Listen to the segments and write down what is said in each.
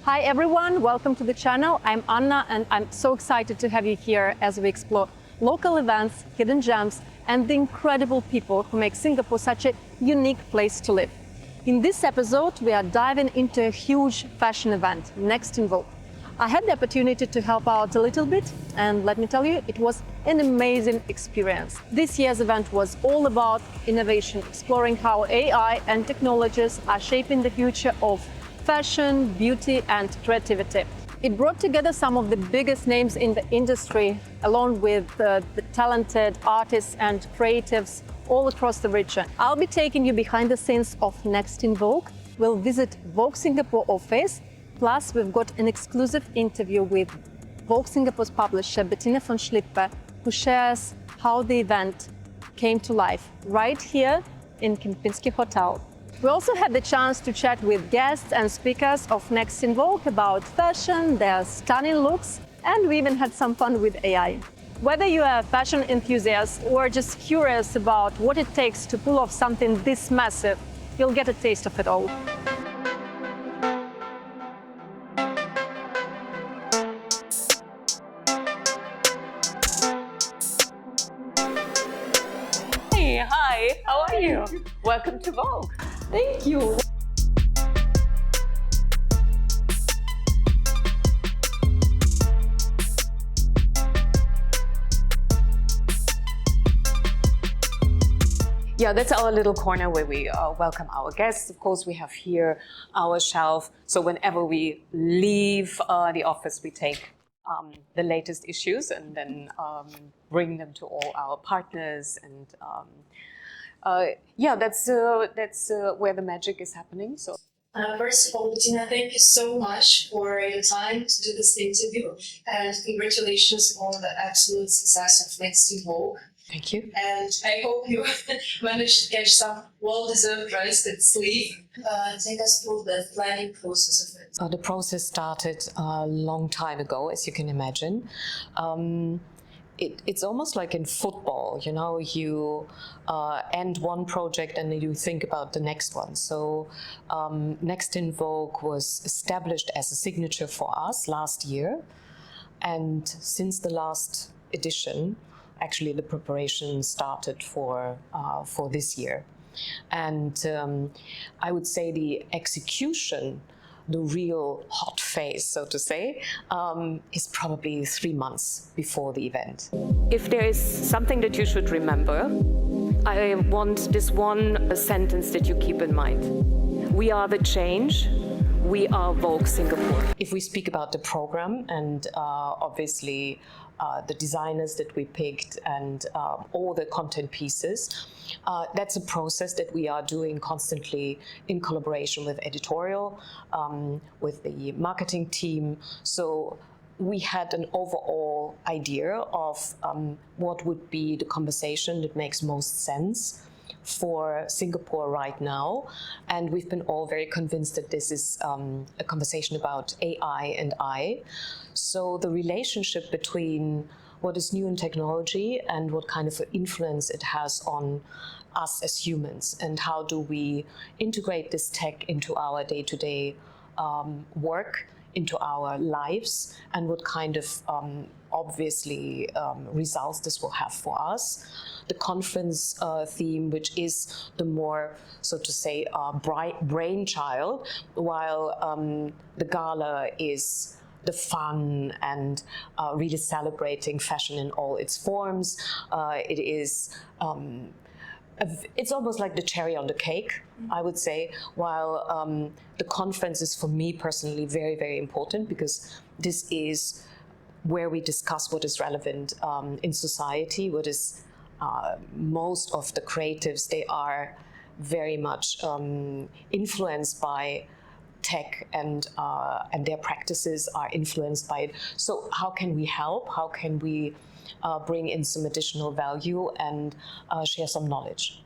Hi everyone, welcome to the channel. I'm Anna and I'm so excited to have you here as we explore local events, hidden gems and the incredible people who make Singapore such a unique place to live. In this episode, we are diving into a huge fashion event, Next in Vogue. I had the opportunity to help out a little bit and let me tell you, it was an amazing experience. This year's event was all about innovation, exploring how AI and technologies are shaping the future of fashion, beauty and creativity. It brought together some of the biggest names in the industry, along with the talented artists and creatives all across the region. I'll be taking you behind the scenes of Next in Vogue. We'll visit Vogue Singapore office, plus we've got an exclusive interview with Vogue Singapore's publisher, Bettina von Schlippe, who shares how the event came to life right here in Kempinski Hotel. We also had the chance to chat with guests and speakers of Next in Vogue about fashion, their stunning looks, and we even had some fun with AI. Whether you are a fashion enthusiast or just curious about what it takes to pull off something this massive, you'll get a taste of it all. Hey, hi, how are you? Welcome to Vogue. Thank you. Yeah, that's our little corner where we welcome our guests. Of course, we have here our shelf. So whenever we leave the office, we take the latest issues and then bring them to all our partners. And yeah, that's where the magic is happening. So. First of all, Bettina, thank you so much for your time to do this interview, and congratulations on the absolute success of Next in Vogue. Thank you. And I hope you managed to catch some well-deserved rest and sleep. Take us through the planning process of it. The process started a long time ago, as you can imagine. It's almost like in football, you know, you end one project and then you think about the next one. So Next in Vogue was established as a signature for us last year. And since the last edition, actually the preparation started for this year. And I would say the execution, the real hot phase, so to say, is probably 3 months before the event. If there is something that you should remember, I want this one sentence that you keep in mind. We are the change. We are Vogue Singapore. If we speak about the program and obviously the designers that we picked and all the content pieces, that's a process that we are doing constantly in collaboration with editorial, with the marketing team. So we had an overall idea of what would be the conversation that makes most sense for Singapore right now. And we've been all very convinced that this is a conversation about AI and I. So the relationship between what is new in technology and what kind of influence it has on us as humans, and how do we integrate this tech into our day-to-day work, into our lives, and what kind of obviously results this will have for us. The conference theme, which is the more, so to say, brainchild, while the gala is the fun and really celebrating fashion in all its forms. It is it's almost like the cherry on the cake, I would say, while the conference is for me personally very, very important, because this is where we discuss what is relevant in society, what is most of the creatives, they are very much influenced by tech, and their practices are influenced by it. So how can we help? How can we bring in some additional value and share some knowledge?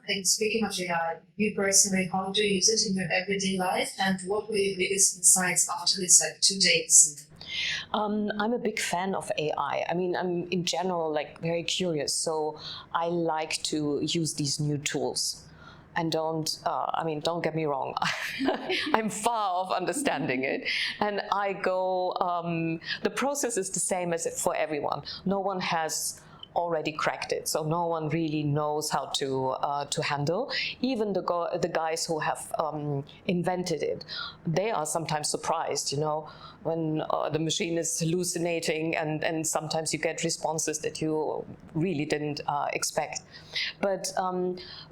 And speaking of AI, you personally, how do you use it in your everyday life, and what were your biggest insights after this 2 days? I'm a big fan of AI. I mean, I'm in general very curious, so I like to use these new tools. and don't get me wrong, I'm far off understanding it. And I go, the process is the same as for everyone. No one has already cracked it, so no one really knows how to handle. Even the guys who have invented it, they are sometimes surprised, when the machine is hallucinating, and sometimes you get responses that you really didn't expect. But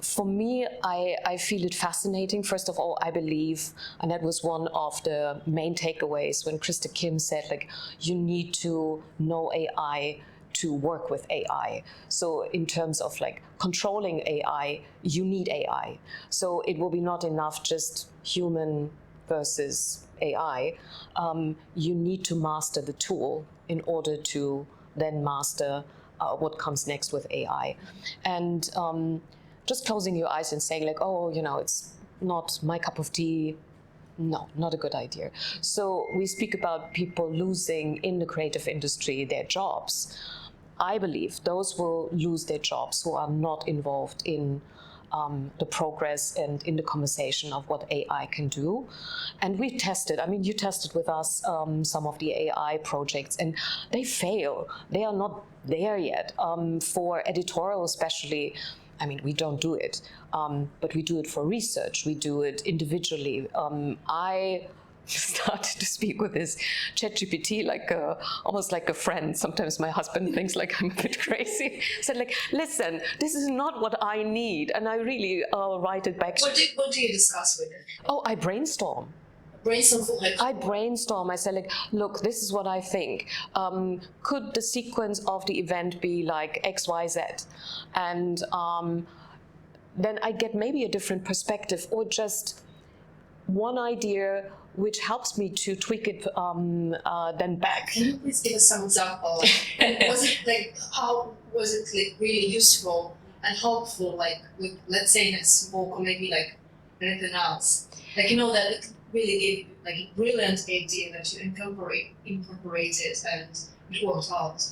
for me, I feel it fascinating. First of all, I believe, and that was one of the main takeaways when Krista Kim said, like, you need to know AI to work with AI. So in terms of like controlling AI, you need AI. So it will be not enough just human versus AI. You need to master the tool in order to then master what comes next with AI. And just closing your eyes and saying like, oh, it's not my cup of tea. No, not a good idea. So we speak about people losing in the creative industry their jobs. I believe those will lose their jobs who are not involved in the progress and in the conversation of what AI can do. And we tested, you tested with us some of the AI projects, and they fail. They are not there yet. For editorial especially, we don't do it, but we do it for research. We do it individually. I started to speak with this ChatGPT almost like a friend. Sometimes my husband thinks like I'm a bit crazy. Said like, listen, this is not what I need, and I really write it back. What do you discuss with it? Oh, I brainstorm. Brainstorm for like. I brainstorm. I say like, look, this is what I think. Could the sequence of the event be like X, Y, Z? And then I get maybe a different perspective, or just one idea which helps me to tweak it then back. Can you please give us some example? How was it like really useful and helpful, like with, let's say, next book, or maybe like anything else? That it really gave like a brilliant idea that you incorporated and it worked out.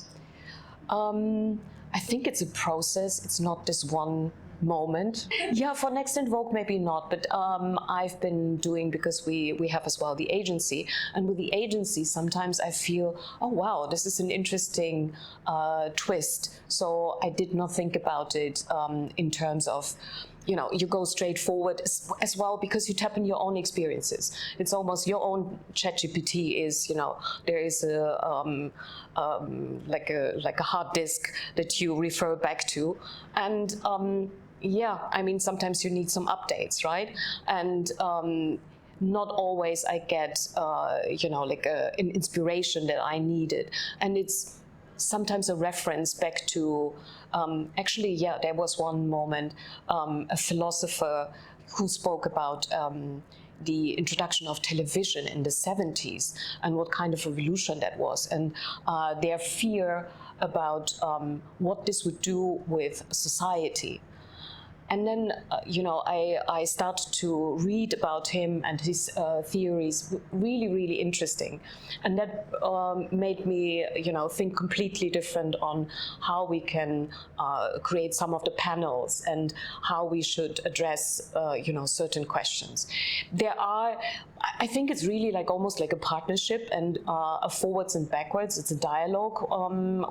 I think it's a process. It's not this one moment. Yeah, for Next in Vogue maybe not, but I've been doing, because we have as well the agency, and with the agency sometimes I feel, oh wow, this is an interesting twist. So I did not think about it in terms of, you go straight forward as well, because you tap in your own experiences. It's almost your own ChatGPT is, there is like a hard disk that you refer back to, and sometimes you need some updates, right? And not always I get, an inspiration that I needed, and it's sometimes a reference back to, there was one moment, a philosopher who spoke about the introduction of television in the 70s and what kind of revolution that was, and their fear about what this would do with society. And then, I started to read about him and his theories, really, really interesting. And that made me, think completely different on how we can create some of the panels and how we should address, certain questions. I think it's really like almost like a partnership and a forwards and backwards. It's a dialogue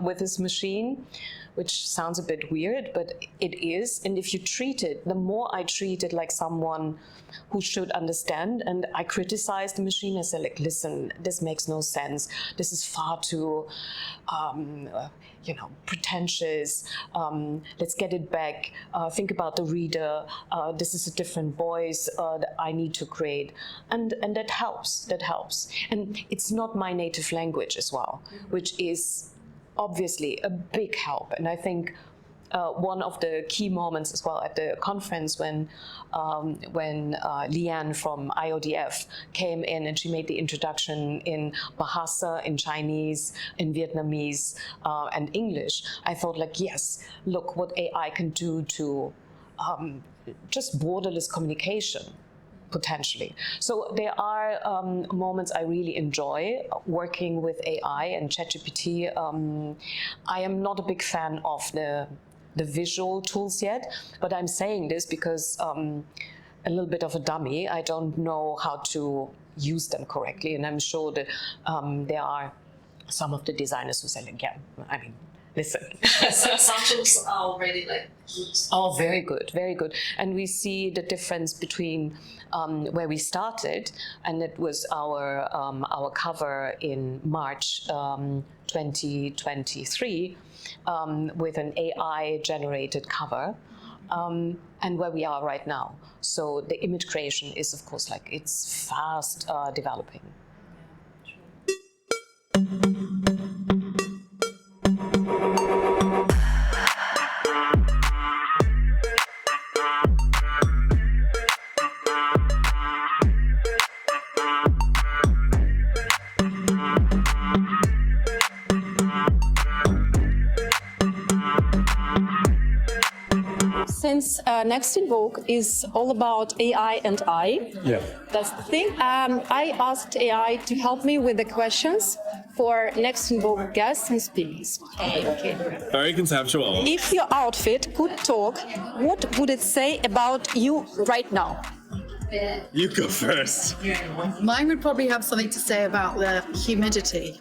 with this machine, which sounds a bit weird, but it is. And if you treat it, the more I treat it like someone who should understand, and I criticize the machine, I say like, listen, this makes no sense. This is far too, pretentious. Let's get it back. Think about the reader. This is a different voice that I need to create. And that helps. And it's not my native language as well, which is obviously a big help. And I think one of the key moments as well at the conference when Leanne from IODF came in and she made the introduction in Bahasa, in Chinese, in Vietnamese, and English, I thought like, yes, look what AI can do to just borderless communication. Potentially. So there are moments I really enjoy working with AI and ChatGPT. I am not a big fan of the the visual tools yet. But I'm saying this because a little bit of a dummy. I don't know how to use them correctly, and I'm sure that there are some of the designers who say, like, yeah, I mean, listen. Some tools are already like good. Oh, very good, very good. And we see the difference between where we started, and it was our cover in March 2023 with an AI-generated cover, and where we are right now. So the image creation is, of course, like it's fast developing. Since Next in Vogue is all about AI and I, that's the thing. I asked AI to help me with the questions for Next in Vogue guests and speakers. Okay. Very conceptual. If your outfit could talk, what would it say about you right now? You go first. Mine would probably have something to say about the humidity.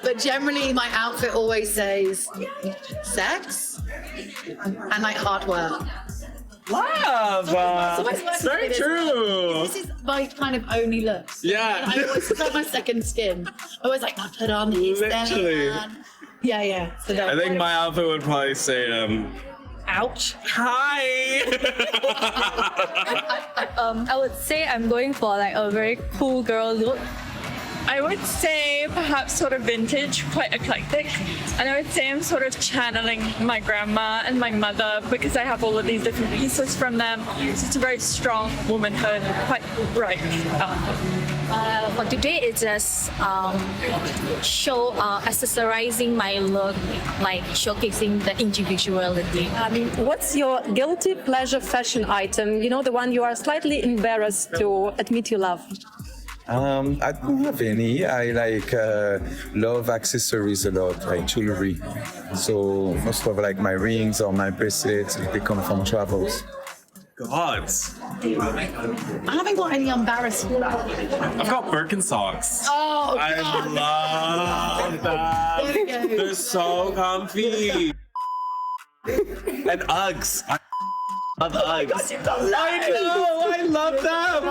But generally, my outfit always says sex and like hard work. Love! It's very true. This is my kind of only looks. Yeah. And I always, it's like my second skin. I always like, I put on these. Literally. Yeah. So I think my outfit would probably say, ouch. hi! I would say I'm going for like a very cool girl look. I would say perhaps sort of vintage, quite eclectic. And I would say I'm sort of channeling my grandma and my mother because I have all of these different pieces from them. So it's a very strong womanhood, quite bright. For today, it's just accessorizing my look, like showcasing the individuality. What's your guilty pleasure fashion item? You know, the one you are slightly embarrassed to admit you love. I don't have any. I love accessories a lot, like jewelry. So most of like my rings or my bracelets, they come from travels. Gods. I haven't got any embarrassment. I've got Birkenstocks. Oh, I God. love them. There we go. They're so comfy. And Uggs. I love Uggs. I know, I love them.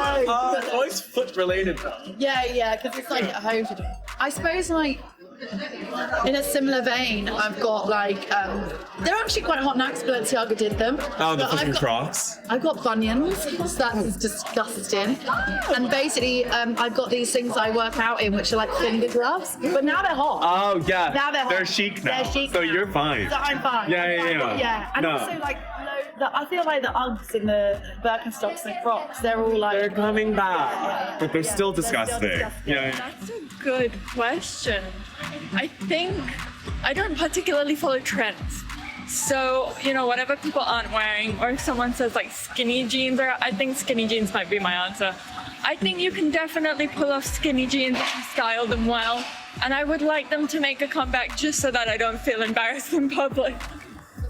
Always foot related though. Yeah, because it's like at home to do. I suppose like in a similar vein, I've got like they're actually quite hot now because Balenciaga did them. Oh, the But fucking Crocs. I've got bunions, so that's disgusting. And basically, I've got these things I work out in, which are like finger gloves. But now they're hot. Oh yeah. Now they're hot. They're chic now. They're chic so now. you're fine. So I'm fine. Yeah. Yeah, and No. also like I feel like the Uggs and the Birkenstocks and Crocs, they're all like. They're coming back, but they're still disgusting. Yeah. That's a good question. I think I don't particularly follow trends. So, whatever people aren't wearing, or if someone says like skinny jeans, I think skinny jeans might be my answer. I think you can definitely pull off skinny jeans if you style them well. And I would like them to make a comeback just so that I don't feel embarrassed in public.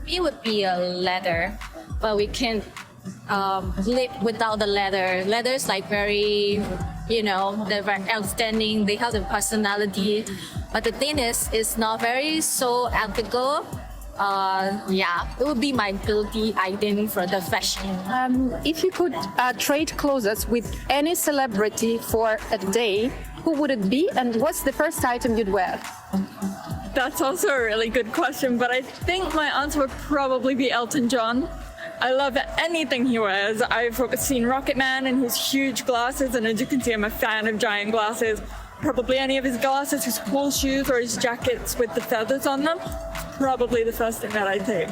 It would be a leather, but we can't live without the leather. Leather's like very, they're very outstanding. They have the personality, but the thing is, it's not very so ethical. It would be my guilty item for the fashion. If you could trade clothes with any celebrity for a day, who would it be, and what's the first item you'd wear? That's also a really good question, but I think my answer would probably be Elton John. I love anything he wears. I've seen Rocket Man in his huge glasses, and as you can see, I'm a fan of giant glasses. Probably any of his glasses, his cool shoes, or his jackets with the feathers on them. Probably the first thing that I'd take.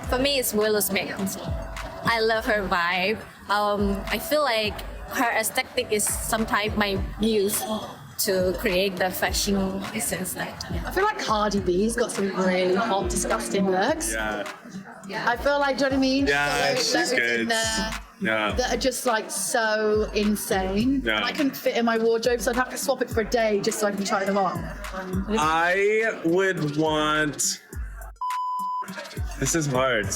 For me, it's Will Smith. I love her vibe. I feel like her aesthetic is sometimes my muse to create the fashion essence. I feel like Cardi B's got some really hot, disgusting looks. Yeah. I feel like, do you know what I mean? Yeah, So she's loads good. in there Yeah. that are just like so insane. Yeah. I couldn't fit in my wardrobe, so I'd have to swap it for a day just so I can try them on. I would want This is hard.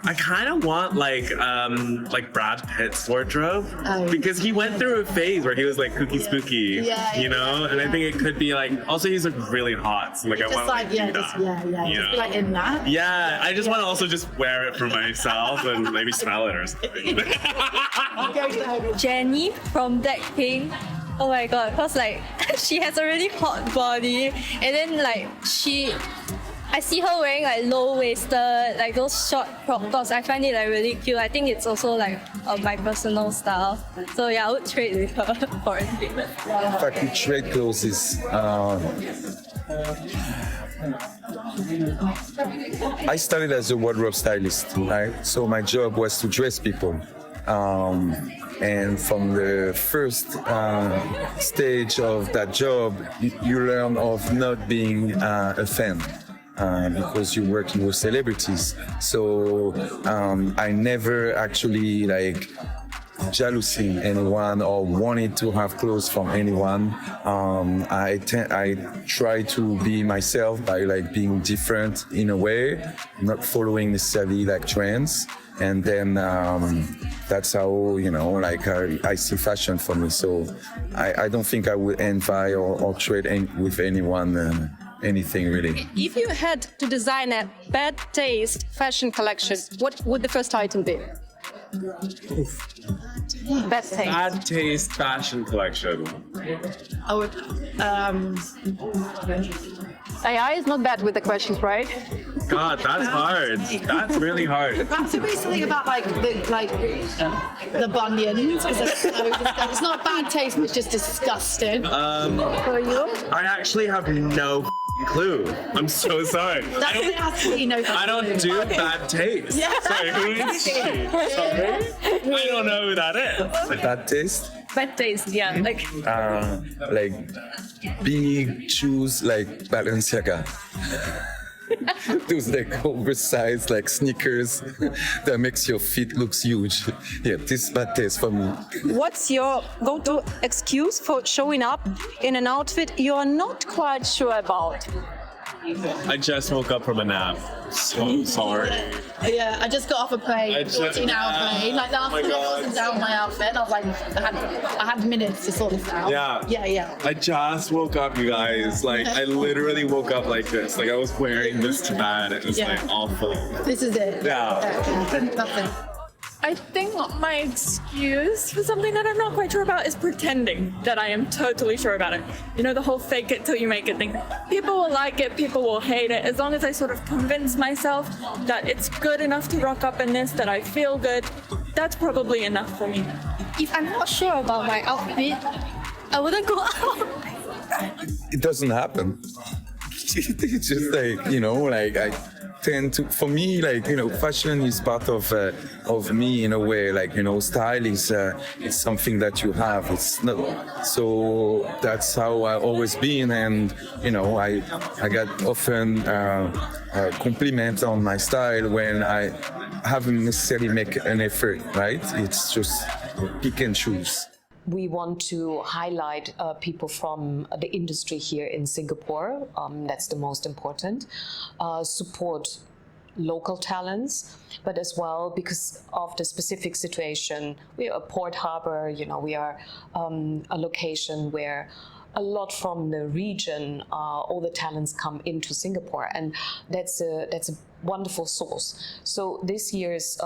I kind of want like Brad Pitt's wardrobe because he went through a phase where he was like kooky spooky, you know, and I think it could be like also he's like really hot, so like I want to do that. Just be like in that. Yeah, I just want to also just wear it for myself and maybe smell it or something. Jennie from Blackpink. Oh my god, because like she has a really hot body, and then like I see her wearing like low-waisted, like those short crop tops. I find it like really cute. I think it's also like my personal style. So yeah, I would trade with her for it. In fact, we trade clothes is. I started as a wardrobe stylist, right? So my job was to dress people. And from the first stage of that job, you learn of not being a fan. Because you're working with celebrities. So I never actually like jealousy anyone or wanted to have clothes from anyone. I try to be myself by like being different in a way, not following necessarily like trends. And then that's how, you know, like I see fashion for me. So I don't think I would envy or trade with anyone. Anything really. If you had to design a bad taste fashion collection, what would the first item be? Bad taste. Bad taste fashion collection. I would. AI is not bad with the questions, right? God, that's hard. That's really hard. That's basically about like the bunions. It's not bad taste, but it's just disgusting. For you? I actually have no clue. I'm so sorry. That's what it has to be. No, I don't do bad taste. Yeah. Sorry, who is she? Sorry? I don't know who that is. Bad taste? Bad taste, yeah. Like big shoes like Balenciaga. Those like oversized like sneakers that makes your feet looks huge. Yeah, this is bad taste for me. What's your go-to excuse for showing up in an outfit you're not quite sure about? I just woke up from a nap. So sorry. Yeah, I just got off a plane, 14-hour plane. Like last minute, I wasn't down my outfit. I was like, I had minutes to sort this out. Yeah. I just woke up, you guys. Like, I literally woke up like this. Like, I was wearing this to bed. It was like awful. This is it. Yeah. That's it. I think my excuse for something that I'm not quite sure about is pretending that I am totally sure about it. You know, the whole fake it till you make it thing. People will like it, people will hate it. As long as I sort of convince myself that it's good enough to rock up in this, that I feel good, that's probably enough for me. If I'm not sure about my outfit, I wouldn't go out. It doesn't happen. It's just like, you know, like I tend to, for me, like, you know, fashion is part of me in a way. Like, you know, style is it's something that you have. It's not, so that's how I've always been. And you know, I got often compliments on my style when I haven't necessarily make an effort. Right? It's just pick and choose. We want to highlight people from the industry here in Singapore. That's the most important. Support local talents, but as well because of the specific situation. We are a port harbor, you know, we are a location where a lot from the region, all the talents come into Singapore, and that's a wonderful source. So this year's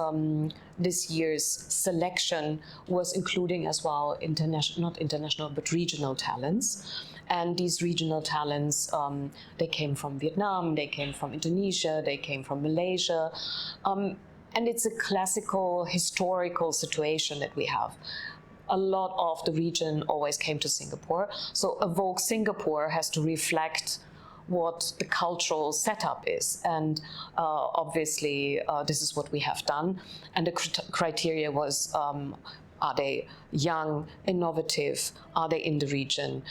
selection was including as well not international but regional talents. And these regional talents, they came from Vietnam, they came from Indonesia, they came from Malaysia. And it's a classical historical situation that we have. A lot of the region always came to Singapore. So a Vogue Singapore has to reflect what the cultural setup is. And obviously, this is what we have done. And the criteria was, are they young, innovative? Are they in the region?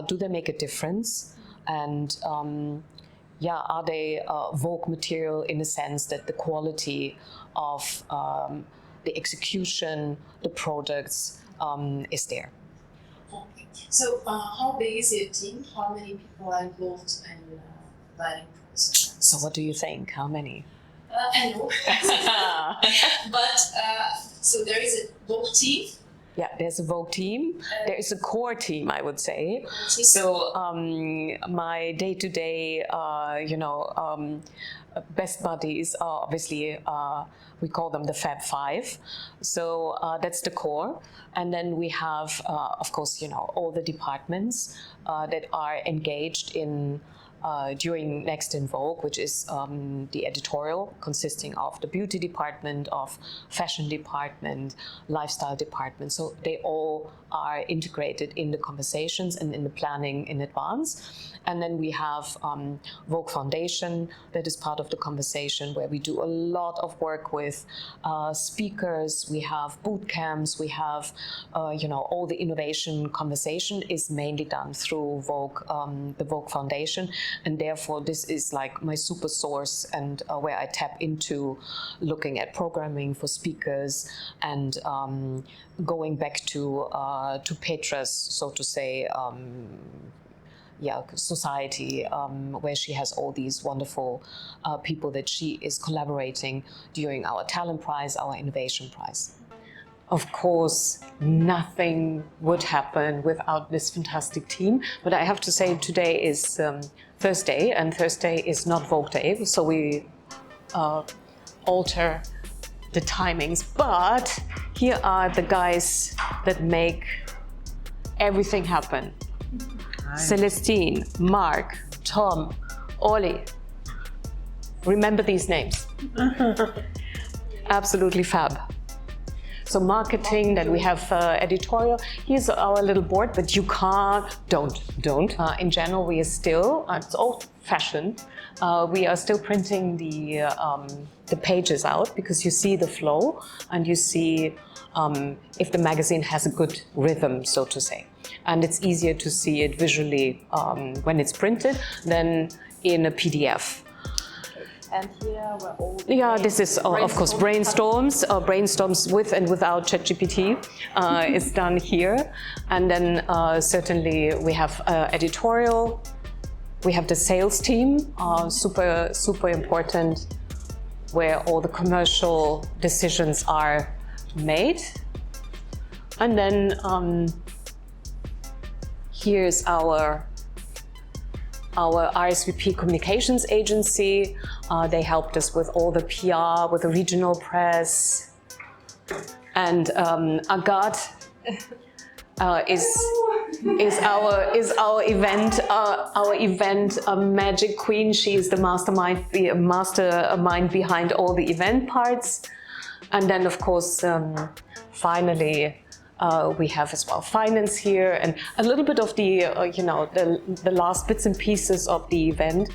Do they make a difference? And are they Vogue material in the sense that the quality of the execution, the products is there? So how big is your team? How many people are involved in planning process? So what do you think? How many? I know. But so there is a Vogue team. Yeah, there's a Vogue team. There is a core team, I would say. So my day-to-day, best buddies are obviously, we call them the Fab Five. So that's the core. And then we have, of course, all the departments that are engaged in during Next in Vogue, which is the editorial consisting of the beauty department, of fashion department, lifestyle department. So they all are integrated in the conversations and in the planning in advance. And then we have Vogue Foundation that is part of the conversation, where we do a lot of work with speakers. We have boot camps. We have, all the innovation conversation is mainly done through Vogue, the Vogue Foundation. And therefore, this is like my super source and where I tap into looking at programming for speakers and going back to Petra's, so to say, society, where she has all these wonderful people that she is collaborating during our Talent Prize, our Innovation Prize. Of course, nothing would happen without this fantastic team. But I have to say, today is Thursday, and Thursday is not Vogue Day, so we alter the timings. But here are the guys that make everything happen. Hi. Celestine, Mark, Tom, Ollie. Remember these names. Absolutely fab. So marketing, then we have editorial. Here's our little board, but you can't, don't. In general, we are still, it's old fashioned. We are still printing the pages out because you see the flow and you see if the magazine has a good rhythm, so to say. And it's easier to see it visually when it's printed than in a PDF. And here we're all... Yeah, this is, of course, brainstorms with and without ChatGPT is done here. And then certainly we have editorial, we have the sales team, super important, where all the commercial decisions are made. And then here's our RSVP communications agency. They helped us with all the PR, with the regional press. And Agathe is our event magic queen. She is the mastermind behind all the event parts. And then, of course, finally, we have as well finance here and a little bit of the, the last bits and pieces of the event.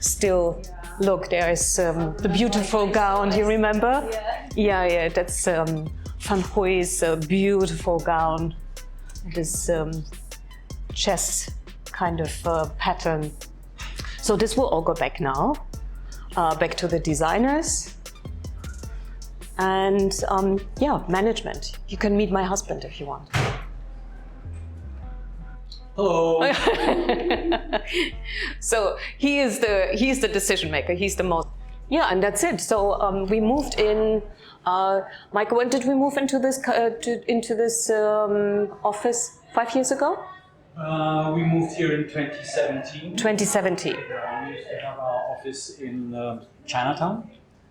Still, look, there is the beautiful gown, do you remember? Yeah, that's Van Gogh's beautiful gown. This chest kind of pattern. So this will all go back now, back to the designers. And management. You can meet my husband if you want. Hello. So he is the decision maker. He's the most. Yeah, and that's it. So we moved in. Michael, when did we move into this office? 5 years ago? We moved here in 2017. 2017. We used to have our office in Chinatown,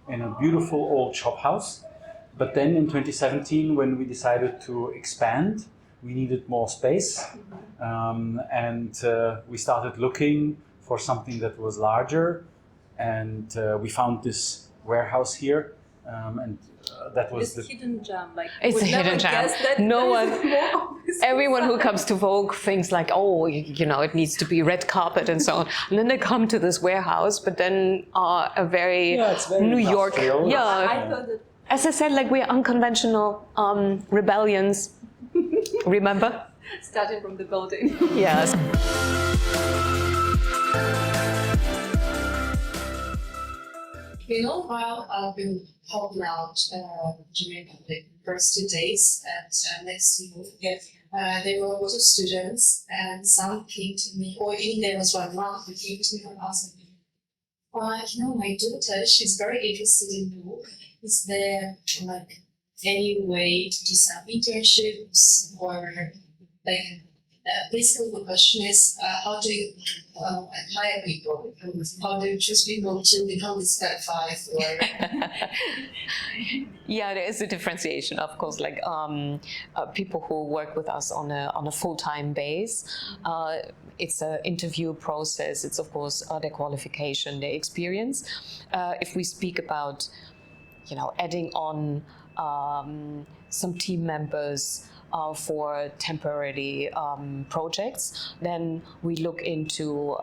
in a beautiful old shop house. But then in 2017, when we decided to expand, we needed more space. And we started looking for something that was larger. And we found this warehouse here. That was this hidden gem. It's a hidden gem. No one, everyone who comes to Vogue thinks like, oh, it needs to be red carpet and so on. And then they come to this warehouse, but then a very, it's very New York. Yeah. As I said, we're unconventional rebellions. Remember? Starting from the building. Yes. While I've been helping out during the first 2 days at Next in Vogue, there were a lot of students, and some came to me, or even there was one mom who came to me and asked me, My daughter, she's very interested in Vogue. Is there like any way to do some internships or like basically the question is how do you hire people? How do you choose people to become this Step 5 or Yeah, there is a differentiation, of course. Like people who work with us on a full-time base, it's an interview process. It's of course their qualification, their experience. If we speak about, adding on some team members for temporary projects, then we look into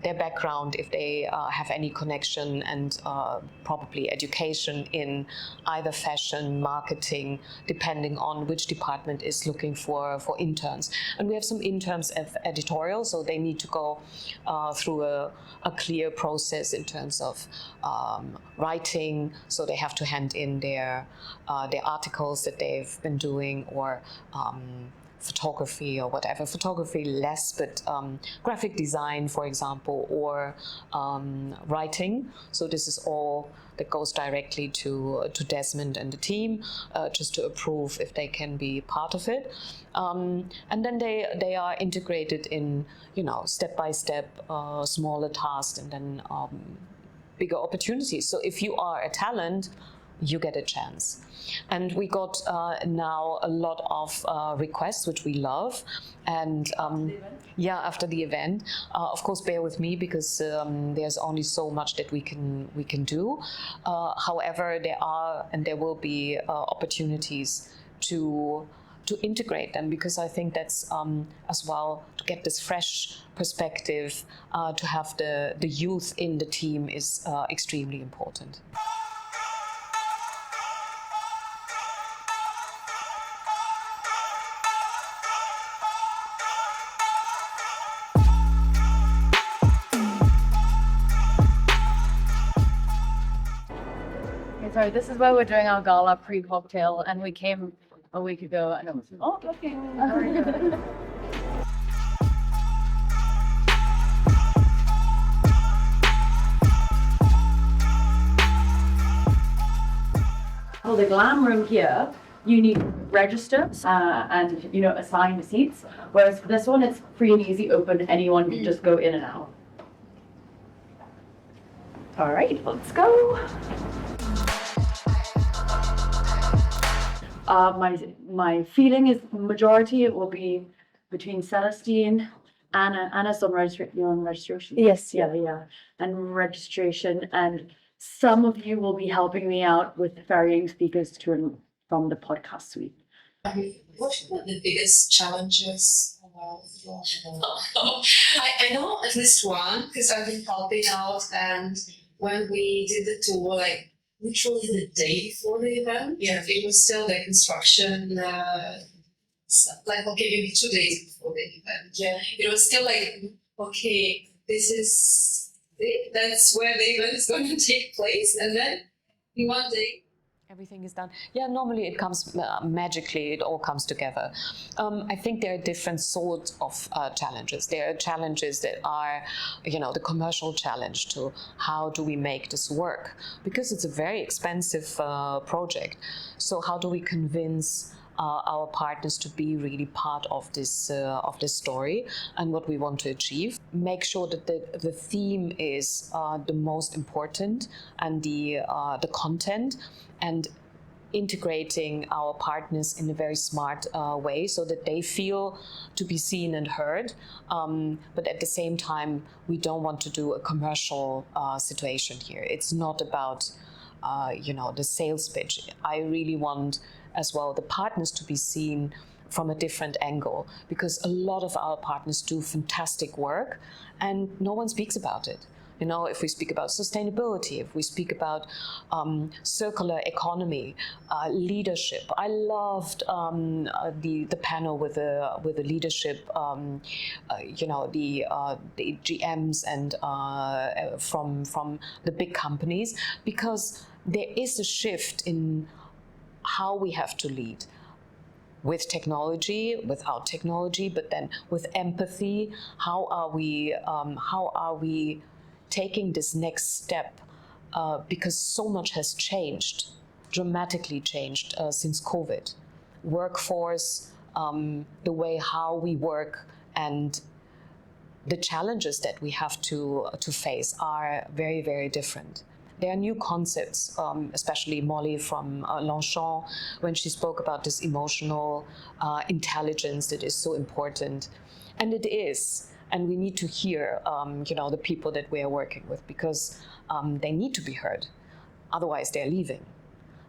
their background, if they have any connection, and probably education in either fashion, marketing, depending on which department is looking for interns. And we have some interns of editorial, so they need to go through a clear process in terms of writing, so they have to hand in their articles that they've been doing, or photography or whatever. Photography less, but graphic design, for example, or writing. So this is all that goes directly to Desmond and the team, just to approve if they can be part of it. And then they are integrated in, step by step, smaller tasks, and then bigger opportunities. So if you are a talent, you get a chance. And we got now a lot of requests, which we love. And after the event, of course, bear with me, because there's only so much that we can do. However, there are and there will be opportunities to integrate them, because I think that's as well, to get this fresh perspective, to have the youth in the team is extremely important. So this is where we're doing our gala pre-cocktail, and we came a week ago and it was okay. For the glam room here, you need to register and assign seats. Whereas for this one, it's free and easy, open. Anyone can just go in and out. All right, let's go. My feeling is majority it will be between Celestine, Anna's on registration. Yes, Yeah, and registration, and some of you will be helping me out with ferrying speakers to and from the podcast suite. What are the biggest challenges? I know at least one, because I've been helping out, and when we did the tour, like literally the day before the event, it was still the construction, maybe 2 days before the event. Yeah, it was still like, okay, this is it. That's where the event is going to take place, and then in one day, everything is done. Yeah, normally it comes magically, it all comes together. I think there are different sorts of challenges. There are challenges that are, the commercial challenge to how do we make this work? Because it's a very expensive project. So how do we convince our partners to be really part of this story and what we want to achieve? Make sure that the theme is the most important, and the content, and integrating our partners in a very smart way, so that they feel to be seen and heard. But at the same time, we don't want to do a commercial situation here. It's not about the sales pitch. I really want as well the partners to be seen from a different angle, because a lot of our partners do fantastic work and no one speaks about it. If we speak about sustainability, if we speak about circular economy, leadership. I loved the panel with the leadership, the GMs and from the big companies, because there is a shift in how we have to lead. With technology, without technology, but then with empathy. How are we taking this next step because so much has changed, dramatically changed since COVID. Workforce, the way how we work, and the challenges that we have to face are very, very different. There are new concepts, especially Molly from Longchamp, when she spoke about this emotional intelligence that is so important. And it is. And we need to hear, the people that we are working with, because they need to be heard. Otherwise, they're leaving.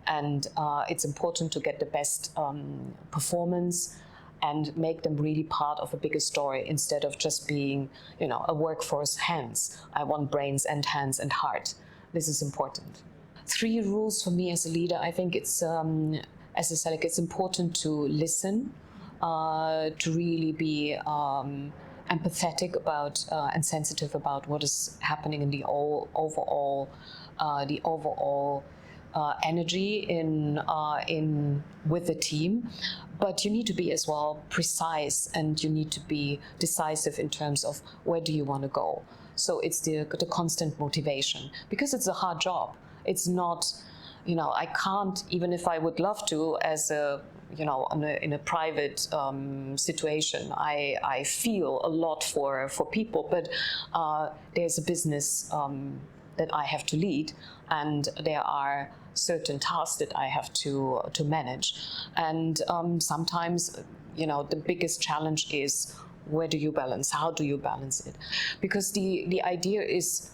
And it's important to get the best performance and make them really part of a bigger story instead of just being, a workforce hands. I want brains and hands and heart. This is important. 3 rules for me as a leader. I think it's, as I said, it's important to listen, to really be empathetic about and sensitive about what is happening in the overall energy in with the team. But you need to be as well precise, and you need to be decisive in terms of where do you want to go. So it's the constant motivation, because it's a hard job. It's not, I can't, even if I would love to, as a, in a private situation, I feel a lot for people, but there's a business that I have to lead, and there are certain tasks that I have to manage. And sometimes, the biggest challenge is, where do you balance? How do you balance it? Because the idea is,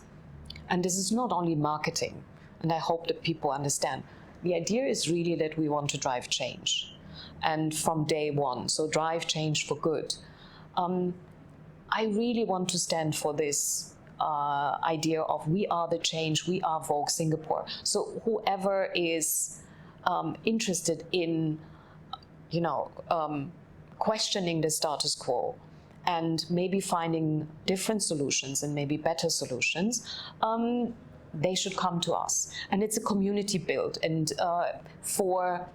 and this is not only marketing, and I hope that people understand, the idea is really that we want to drive change. And from day one, so drive change for good. I really want to stand for this idea of we are the change, we are Vogue Singapore. So whoever is interested in, questioning the status quo, and maybe finding different solutions and maybe better solutions, they should come to us. And it's a community build. And for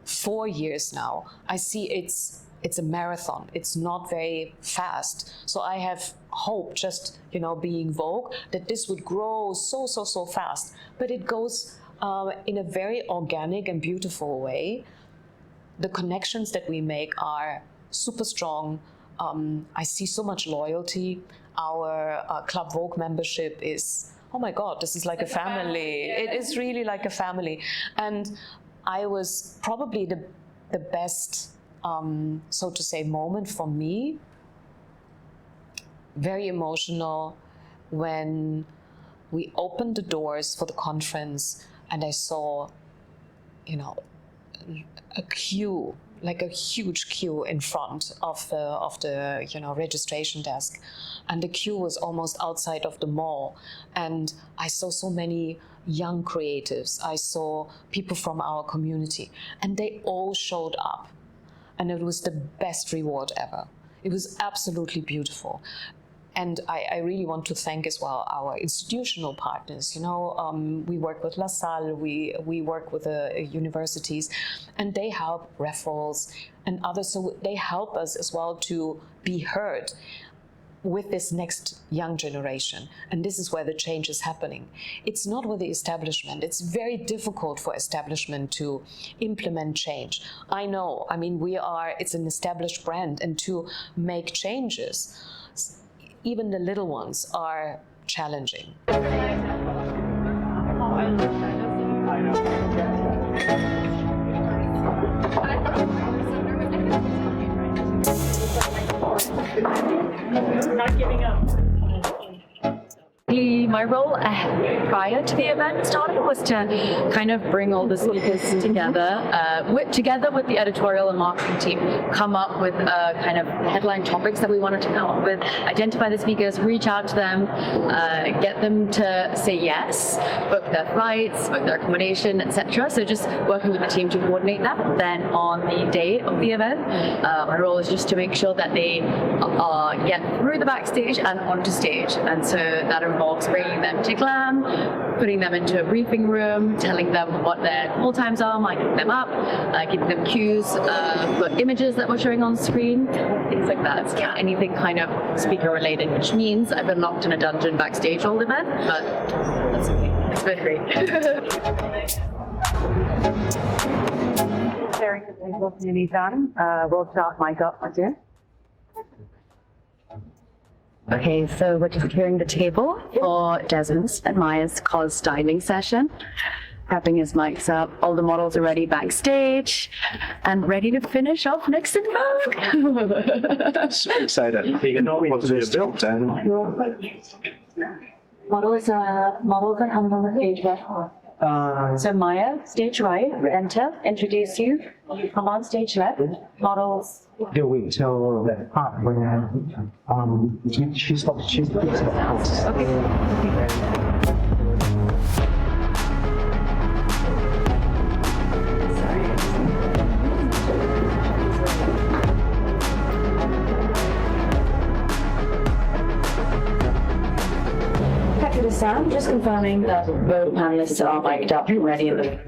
4 years now, I see it's a marathon. It's not very fast. So I have hope, just being Vogue, that this would grow so fast. But it goes in a very organic and beautiful way. The connections that we make are super strong. I see so much loyalty. Our Club Vogue membership is, oh my God, this is like a family. It is really like a family. And I was probably the best, so to say, moment for me, very emotional, when we opened the doors for the conference and I saw, a queue, like a huge queue in front of the registration desk, and the queue was almost outside of the mall. And I saw so many young creatives. I saw people from our community, and they all showed up, and it was the best reward ever. It was absolutely beautiful. And I really want to thank as well our institutional partners. We work with La Salle, we work with the universities, and they help Raffles and others. So they help us as well to be heard with this next young generation. And this is where the change is happening. It's not with the establishment. It's very difficult for establishment to implement change. I know, it's an established brand, and to make changes, even the little ones, are challenging. Not giving up. My role prior to the event starting was to kind of bring all the speakers together with the editorial and marketing team, come up with kind of headline topics that we wanted to come up with, identify the speakers, reach out to them, get them to say yes, book their flights, book their accommodation, etc. So just working with the team to coordinate that. Then on the day of the event, my role is just to make sure that they get through the backstage and onto stage. And so that involves bringing them to Glam, putting them into a briefing room, telling them what their call times are, miking them up, giving them cues for images that we're showing on screen, things like that. So yeah, anything kind of speaker related, which means I've been locked in a dungeon backstage all event, but that's okay. It's been great. Sharing the table nearly done. We'll start mic up again. Okay, so we're just clearing the table for Desmond's and Maya's cause styling session. Prepping his mics up. All the models are ready backstage and ready to finish off next in Vogue. So excited. You know what it is built and Models are coming on the stage right. So Maya, stage right, enter, introduce you, come on stage left, models. do we tell that part where she's Sam, just confirming that both panelists are mic'd up and ready in the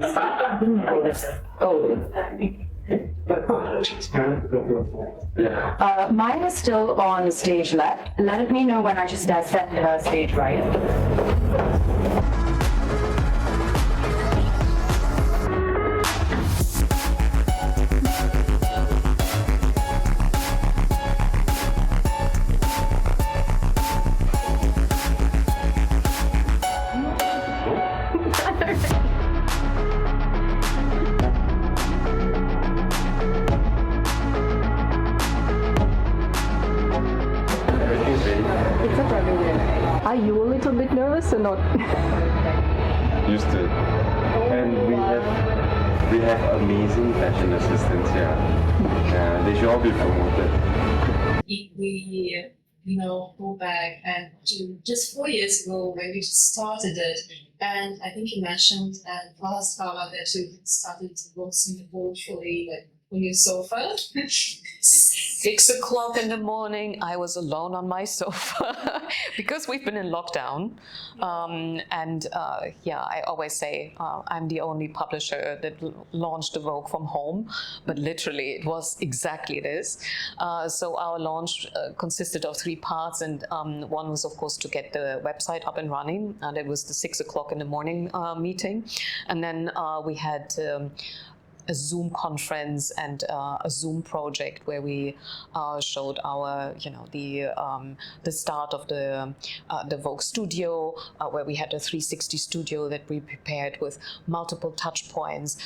mine is still on stage left. Let me know when I should set her stage right. Are you a little bit nervous or not? Used to. And we have amazing fashion assistants here. They should all be promoted. If we, go back and to just 4 years ago when we started it, and I think you mentioned and last Paula that you started Vogue Singapore fully on your sofa. 6 o'clock in the morning, I was alone on my sofa because we've been in lockdown. I always say I'm the only publisher that launched the Vogue from home, but literally it was exactly this. So our launch consisted of 3 parts, and one was, of course, to get the website up and running, and it was the 6 o'clock in the morning meeting. And then we had a Zoom conference and a Zoom project where we showed our, the start of the Vogue studio, where we had a 360 studio that we prepared with multiple touch points,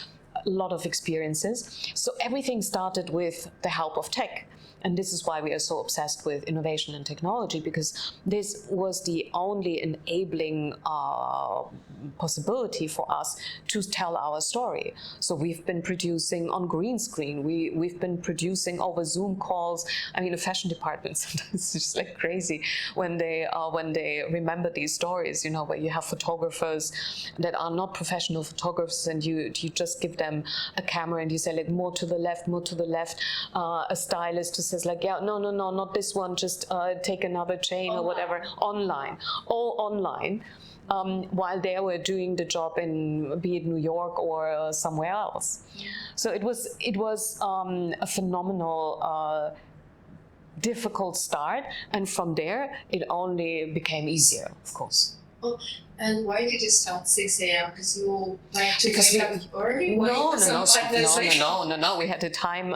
a lot of experiences. So everything started with the help of tech. And this is why we are so obsessed with innovation and technology, because this was the only enabling possibility for us to tell our story. So we've been producing on green screen. We've been producing over Zoom calls. I mean, the fashion department sometimes is just like crazy when they remember these stories. Where you have photographers that are not professional photographers, and you just give them a camera and you say more to the left, more to the left. A stylist who says no, not this one, just take another chain or whatever. All online, while they were doing the job in, be it New York or somewhere else. So it was a phenomenal, difficult start, and from there it only became easier, of course. Oh, and why did you start 6 a.m.? Because you like to wake up early? No. We had a time.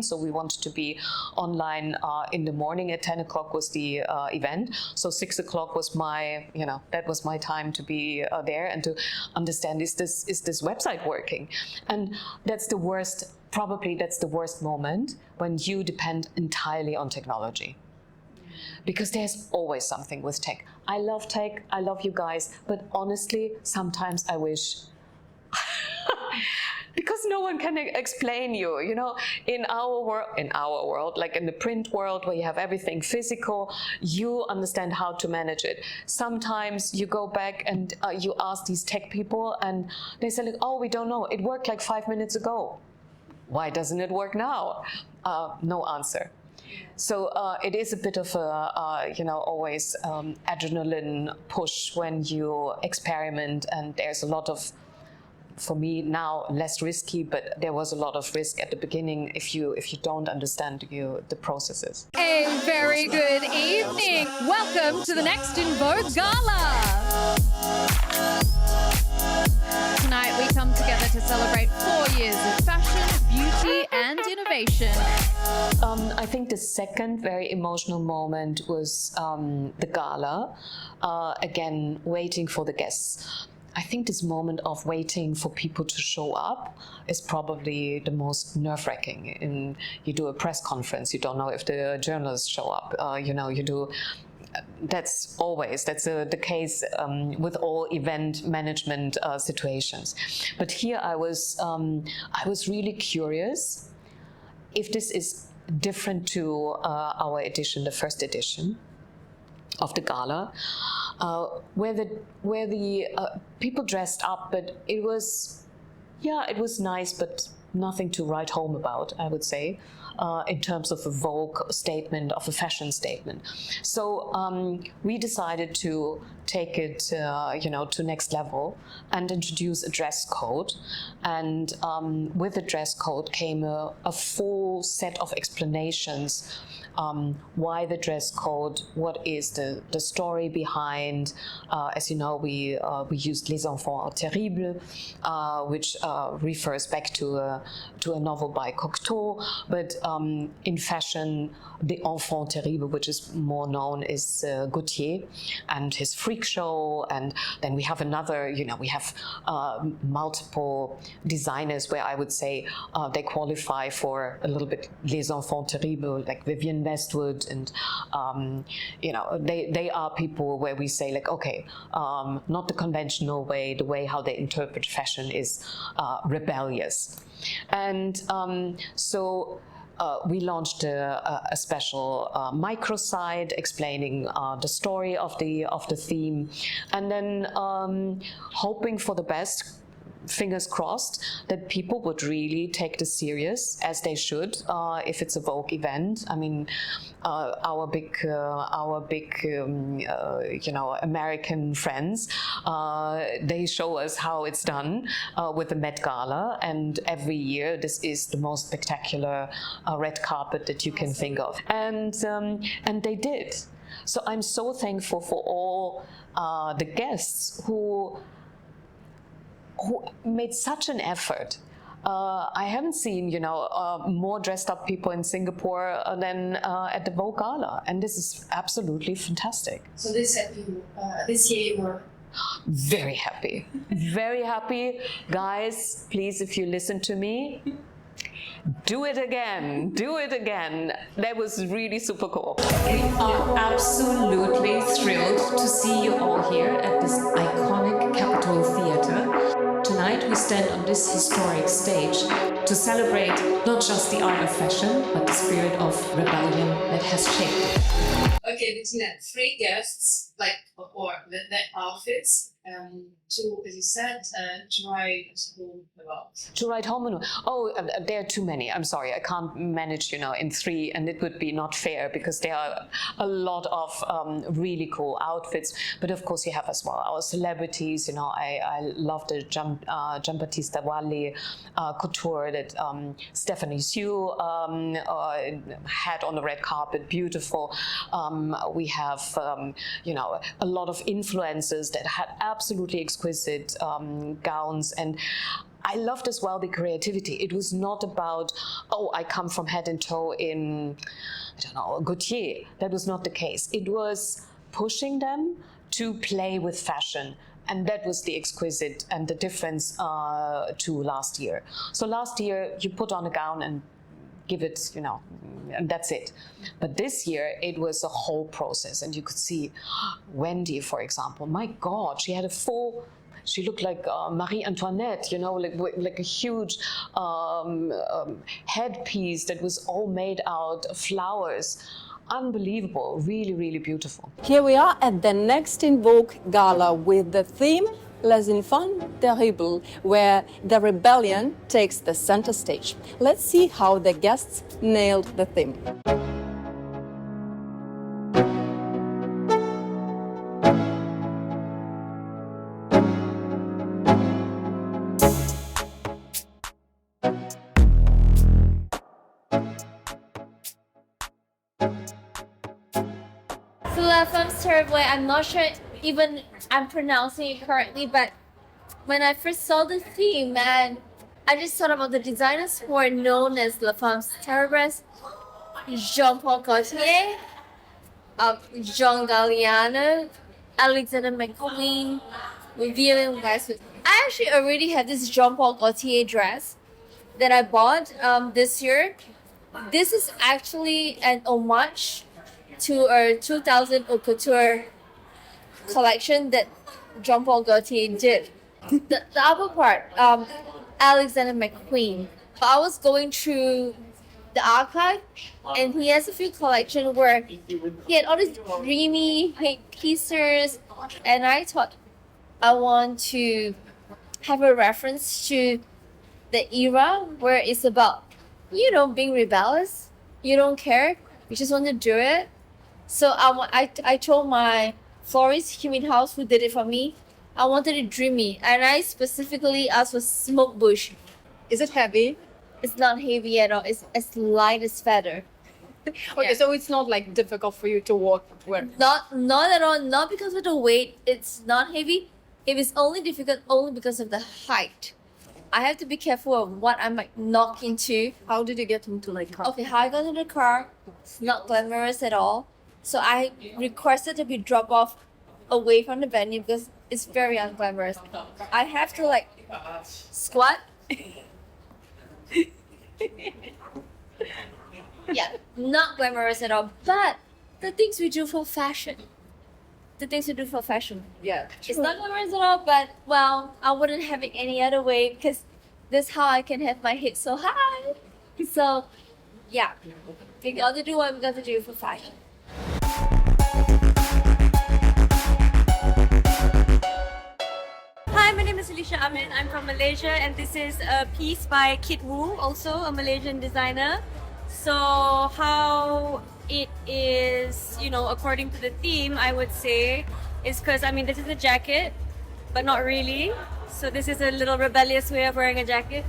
So we wanted to be online in the morning. At 10 o'clock was the event. So 6 o'clock was my, that was my time to be there and to understand, is this website working? And that's the worst. Probably that's the worst moment when you depend entirely on technology. Because there's always something with tech. I love tech, I love you guys, but honestly, sometimes I wish, because no one can explain you, in our world, like in the print world where you have everything physical, you understand how to manage it. Sometimes you go back and you ask these tech people and they say we don't know, it worked like 5 minutes ago. Why doesn't it work now? No answer. So it is a bit of a, always adrenaline push when you experiment, and there's a lot of, for me now, less risky, but there was a lot of risk at the beginning if you don't understand the processes. A very good evening. Welcome to the Next in Vogue Gala. Tonight we come together to celebrate 4 years of fashion, beauty and innovation. I think the second very emotional moment was the gala. Again, waiting for the guests. I think this moment of waiting for people to show up is probably the most nerve-wracking. You do a press conference, you don't know if the journalists show up. You do. That's the case with all event management situations. But here I was really curious if this is different to our edition, the first edition of the gala, where the people dressed up, but it was nice, but nothing to write home about, I would say, in terms of a Vogue statement, of a fashion statement. So we decided to take it, to next level and introduce a dress code. And with the dress code came a full set of explanations. Why the dress code, what is the story behind. As you know, we used Les Enfants Terribles, which refers back to a novel by Cocteau, but in fashion, the Enfant Terrible, which is more known, is Gautier and his freak show. And then we have another, we have multiple designers where I would say they qualify for a little bit Les Enfants Terribles, like Vivienne Westwood, and they are people where we say, like, okay, not the conventional way, the way how they interpret fashion is rebellious. And so we launched a special microsite explaining the story of the theme, and then hoping for the best. Fingers crossed that people would really take this serious, as they should, if it's a Vogue event. I mean, our big American friends, they show us how it's done with the Met Gala, and every year this is the most spectacular red carpet that you can think of, and they did. So I'm so thankful for all the guests who made such an effort. I haven't seen, more dressed up people in Singapore than at the Vogue Gala, and this is absolutely fantastic. So this year you were very happy, very happy. Guys, please, if you listen to me, do it again. That was really super cool. We are absolutely thrilled to see you all here at this iconic Capitol Theatre. Tonight we stand on this historic stage to celebrate not just the art of fashion, but the spirit of rebellion that has shaped it. Okay, Bettina, 3 guests, or the outfits, to, as you said, to write home about. To write home about? Oh, there are too many. I'm sorry, I can't manage, in 3, and it would be not fair because there are a lot of really cool outfits. But of course, you have as well our celebrities. I love the Giambattista Valli couture that Stephanie Hsu had on the red carpet. Beautiful. We have, a lot of influencers that had absolutely exquisite gowns, and I loved as well the creativity. It was not about, I come from head and toe in, Gautier. That was not the case. It was pushing them to play with fashion. And that was the exquisite and the difference to last year. So last year, you put on a gown and give it, and that's it. But this year, it was a whole process. And you could see Wendy, for example. My God, she had she looked like Marie Antoinette, like a huge headpiece that was all made out of flowers. Unbelievable, really, really beautiful. Here we are at the Next in Vogue Gala with the theme Les Enfants Terribles, where the rebellion takes the center stage. Let's see how the guests nailed the theme. La Femme Terrible, I'm not sure even I'm pronouncing it correctly, but when I first saw the theme, and I just thought about the designers who are known as La Femme Terrible, Jean-Paul Gaultier, John Galliano, Alexander McQueen, Vivienne Westwood. I actually already have this Jean-Paul Gaultier dress that I bought this year. This is actually an homage to our 2000 Haute Couture collection that Jean-Paul Gaultier did. The upper part, Alexander McQueen. I was going through the archive, and he has a few collections where he had all these dreamy pieces, and I thought I want to have a reference to the era where it's about, being rebellious. You don't care, you just want to do it. So I told my florist, Kim House, who did it for me, I wanted it dreamy, and I specifically asked for smoke bush. Is it heavy? It's not heavy at all. It's as light as feather. Okay, so it's not like difficult for you to walk with. Not at all. Not because of the weight. It's not heavy. It is only difficult only because of the height. I have to be careful of what I might knock into. How did you get into like car? Okay, how I got into the car, it's not glamorous at all. So I requested to be dropped off away from the venue because it's very unglamorous. I have to like squat. Yeah, not glamorous at all. But the things we do for fashion. Yeah. It's not glamorous at all, but well, I wouldn't have it any other way because this is how I can have my head so high. So, yeah, we got to do what we got to do for fashion. Hi, my name is Alicia Amin. I'm from Malaysia, and this is a piece by Kit Wu, also a Malaysian designer. So how it is, according to the theme, I would say, is because, this is a jacket, but not really. So this is a little rebellious way of wearing a jacket.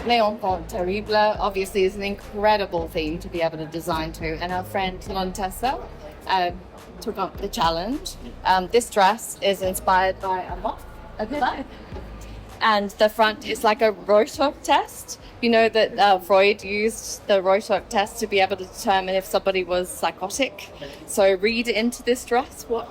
L'Enfant Terrible obviously is an incredible theme to be able to design to, and our friend Lontessa took up the challenge. This dress is inspired by a moth at the back, and the front is like a Rorschach test. You know that Freud used the Rorschach test to be able to determine if somebody was psychotic. So read into this dress what.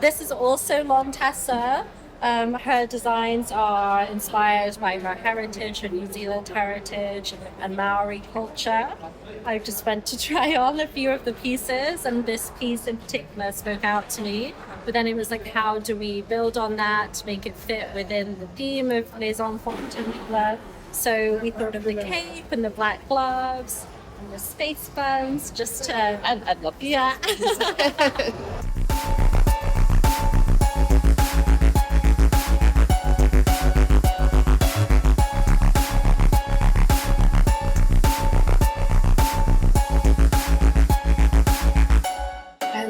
This is also Lontessa. Her designs are inspired by her heritage, her New Zealand heritage, and Maori culture. I just went to try on a few of the pieces, and this piece in particular spoke out to me. But then it was like, how do we build on that, make it fit within the theme of Les Enfants Terribles? So we thought of the cape and the black gloves and the space buns, just to... And love. Yeah.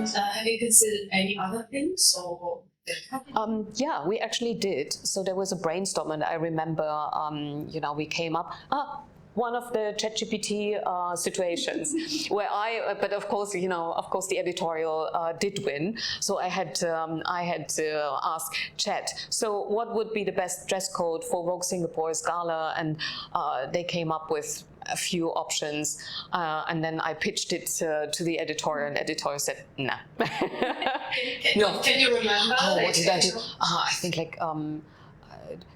Have you considered any other things or? Yeah, we actually did. So there was a brainstorm, and I remember, we came up. One of the ChatGPT situations where but of course, the editorial did win. So I had to ask Chat. So what would be the best dress code for Vogue Singapore's gala? And they came up with a few options, and then I pitched it to the editorial, and the editorial said, "Nah." No. Can you remember? What did I do? I think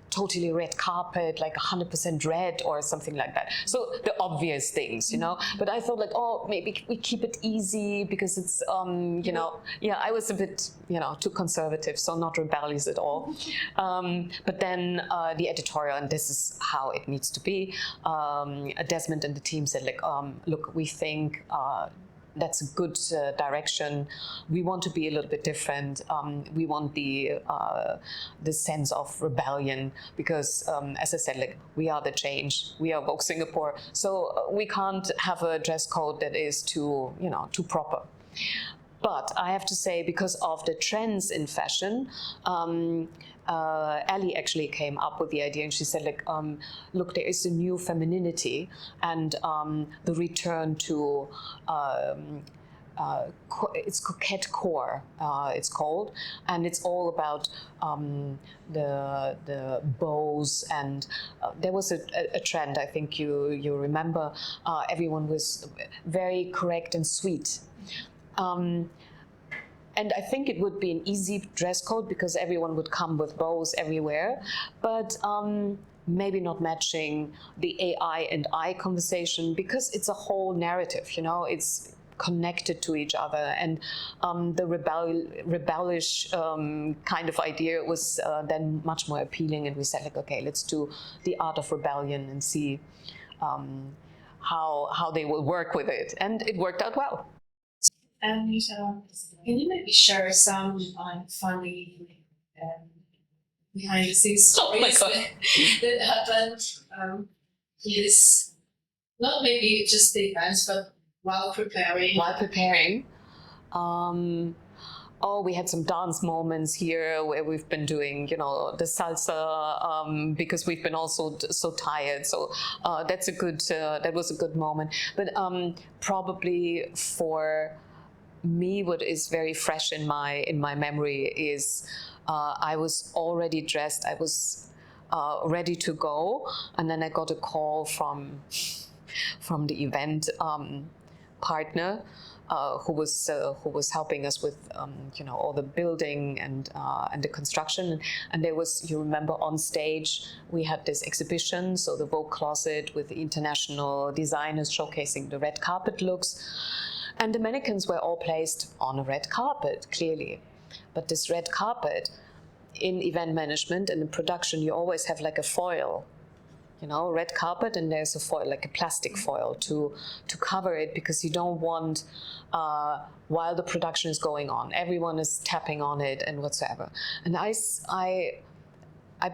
totally red carpet, like 100% red or something like that. So the obvious things, But I thought maybe we keep it easy because it's, I was a bit, too conservative, so not rebellious at all. But then the editorial, and this is how it needs to be, Desmond and the team said, look, we think that's a good direction. We want to be a little bit different. We want the sense of rebellion because, as I said, we are the change. We are Vogue Singapore, so we can't have a dress code that is too proper. But I have to say, because of the trends in fashion, Ali actually came up with the idea, and she said, like, look, there is a new femininity, and the return to it's coquette core, it's called, and it's all about the bows, and there was a trend, I think you remember, everyone was very correct and sweet. And I think it would be an easy dress code because everyone would come with bows everywhere, but maybe not matching the AI and I conversation, because it's a whole narrative, you know, it's connected to each other, and the rebellish kind of idea was then much more appealing, and we said, like, okay, let's do the art of rebellion and see how they will work with it, and it worked out well. And can you maybe share some funny behind the scenes stories that happened? Yes, not maybe just the events, but while preparing. While preparing, oh, we had some dance moments here where we've been doing, you know, the salsa because we've been also so tired. So that's a good. That was a good moment. But probably for me, what is very fresh in my memory is I was already dressed. I was ready to go, and then I got a call from the event partner who was helping us with you know, all the building and the construction. And there was, you remember, on stage we had this exhibition, so the Vogue closet with the international designers showcasing the red carpet looks. And the mannequins were all placed on a red carpet, clearly. But this red carpet, in event management and in production, you always have like a foil, you know, red carpet, and there's a foil, like a plastic foil to cover it, because you don't want, while the production is going on, everyone is tapping on it and whatsoever. And I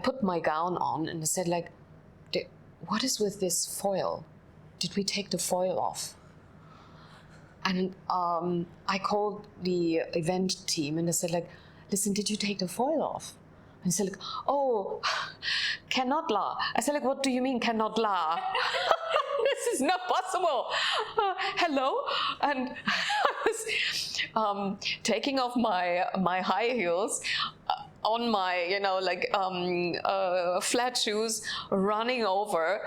put my gown on and I said, like, what is with this foil? Did we take the foil off? And I called the event team and I said, like, listen, did you take the foil off? And he said, like, oh, cannot la. I said, like, what do you mean cannot la? This is not possible. Hello? And I was taking off my high heels on my, you know, like flat shoes, running over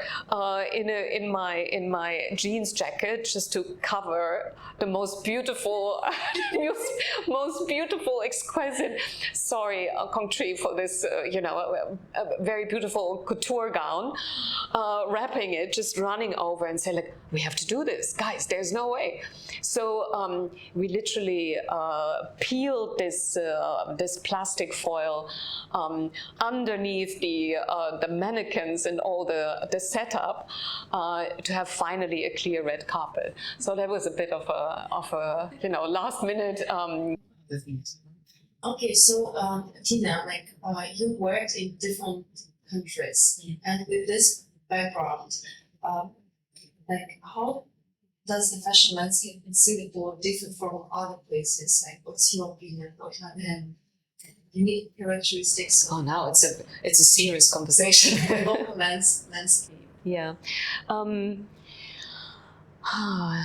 in my jeans jacket just to cover the most beautiful, exquisite. Sorry, Kongtree, for this, you know, a very beautiful couture gown, wrapping it, just running over and say, like, we have to do this, guys. There's no way. So we literally peeled this plastic foil underneath the mannequins and all the setup to have finally a clear red carpet. So that was a bit of a you know, last minute. Okay, so Tina, like you worked in different countries, and with this background, like how does the fashion landscape in Singapore differ from other places? Like, what's your opinion? What are the unique characteristics? Oh, now it's a serious conversation. Local landscape. Yeah.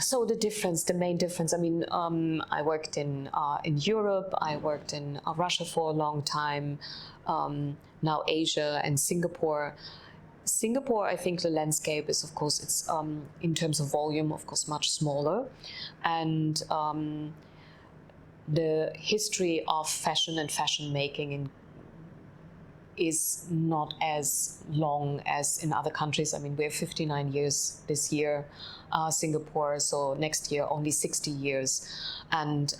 So the main difference. I mean, I worked in Europe. I worked in Russia for a long time. Now Asia and Singapore. Singapore, I think the landscape is, of course, it's in terms of volume, of course, much smaller, and the history of fashion and fashion making is not as long as in other countries. I mean, we have 59 years this year, Singapore, so next year only 60 years. And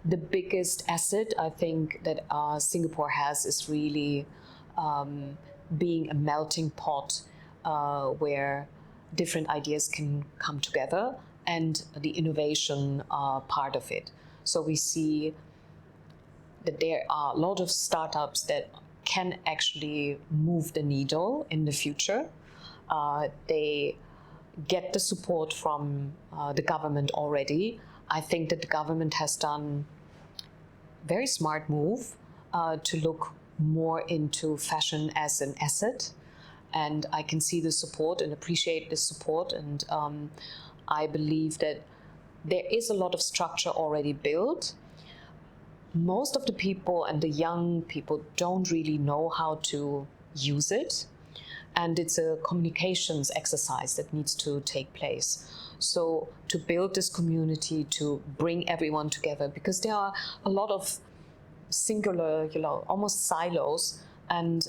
the biggest asset I think that Singapore has is really being a melting pot where different ideas can come together, and the innovation part of it. So we see that there are a lot of startups that can actually move the needle in the future. They get the support from the government already, I think that the government has done a very smart move to look more into fashion as an asset. And I can see the support and appreciate the support. And I believe that there is a lot of structure already built. Most of the people and the young people don't really know how to use it. And it's a communications exercise that needs to take place. So to build this community, to bring everyone together, because there are a lot of singular, almost silos, and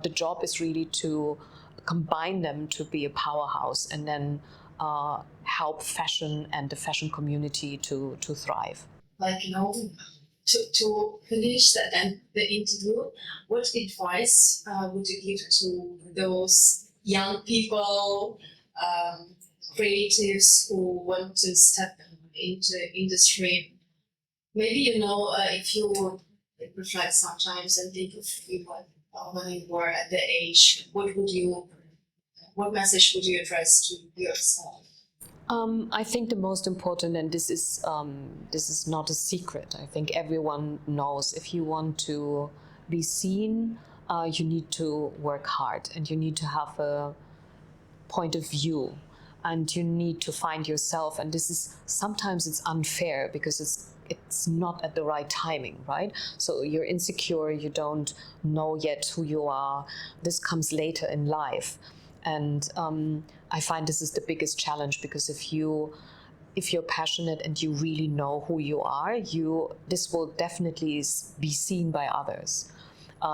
the job is really to combine them to be a powerhouse and then help fashion and the fashion community to thrive. Like, to finish the interview, what advice would you give to those young people, creatives who want to step into the industry? Maybe, if you would reflect sometimes and think of when you were at the age, what message would you address to yourself? I think the most important, and this is not a secret, I think everyone knows, if you want to be seen, you need to work hard and you need to have a point of view and you need to find yourself. And sometimes it's unfair because it's not at the right timing, right? So you're insecure, you don't know yet who you are. This comes later in life. And I find this is the biggest challenge, because if you're passionate and you really know who you are, this will definitely be seen by others.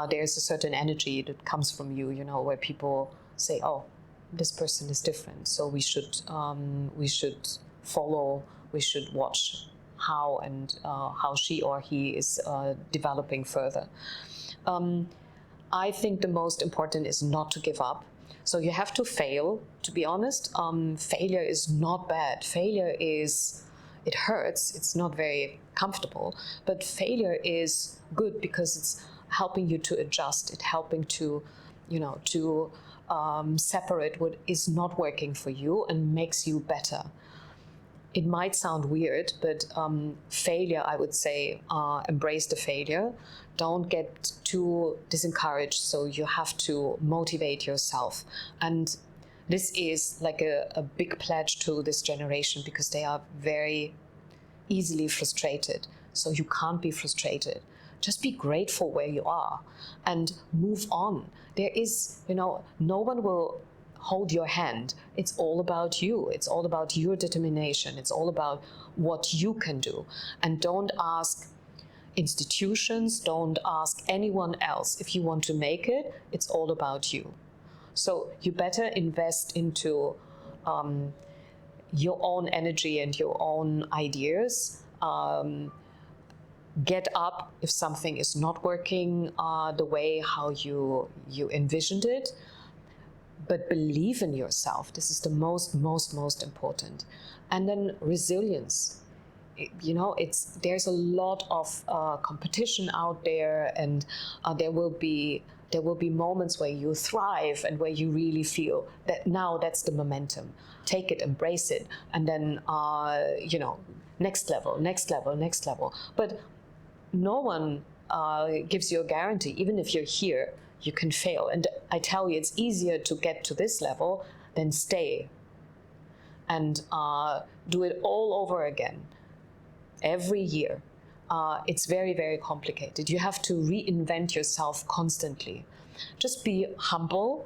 There's a certain energy that comes from you, where people say, oh, this person is different, so we should follow, we should watch how she or he is developing further. I think the most important is not to give up. So you have to fail, to be honest. Failure is not bad. It hurts, it's not very comfortable, but failure is good because it's helping you to adjust, it's helping to, separate what is not working for you and makes you better. It might sound weird, but failure, I would say, embrace the failure. Don't get too disencouraged, so you have to motivate yourself. And this is like a big pledge to this generation, because they are very easily frustrated. So you can't be frustrated. Just be grateful where you are and move on. There is, no one will hold your hand. It's all about you. It's all about your determination. It's all about what you can do. And don't ask institutions, don't ask anyone else. If you want to make it, it's all about you. So you better invest into your own energy and your own ideas. Get up if something is not working the way how you envisioned it. But believe in yourself. This is the most important. And then resilience. There's a lot of competition out there, and there will be moments where you thrive and where you really feel that now that's the momentum. Take it, embrace it, and then next level. But no one gives you a guarantee. Even if you're here, you can fail. And I tell you, it's easier to get to this level than stay and do it all over again every year. It's very, very complicated. You have to reinvent yourself constantly. Just be humble.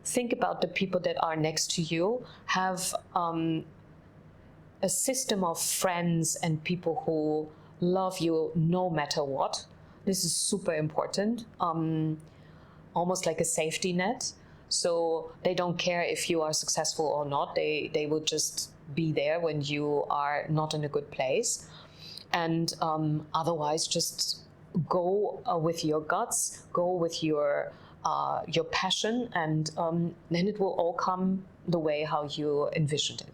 Think about the people that are next to you. Have a system of friends and people who love you no matter what. This is super important, almost like a safety net. So they don't care if you are successful or not. They will just be there when you are not in a good place. And otherwise, just go with your guts, go with your passion, and then it will all come the way how you envisioned it.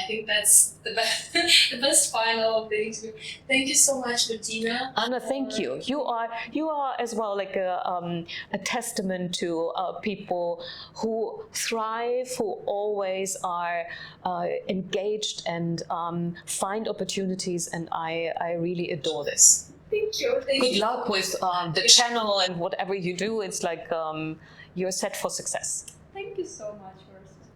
think that's the best, the best final thing to do. Thank you so much, Bettina. Anna, thank you. You are as well like a testament to people who thrive, who always are engaged and find opportunities, and I really adore this. Thank you. Good luck with the channel and whatever you do. It's like you're set for success. Thank you so much.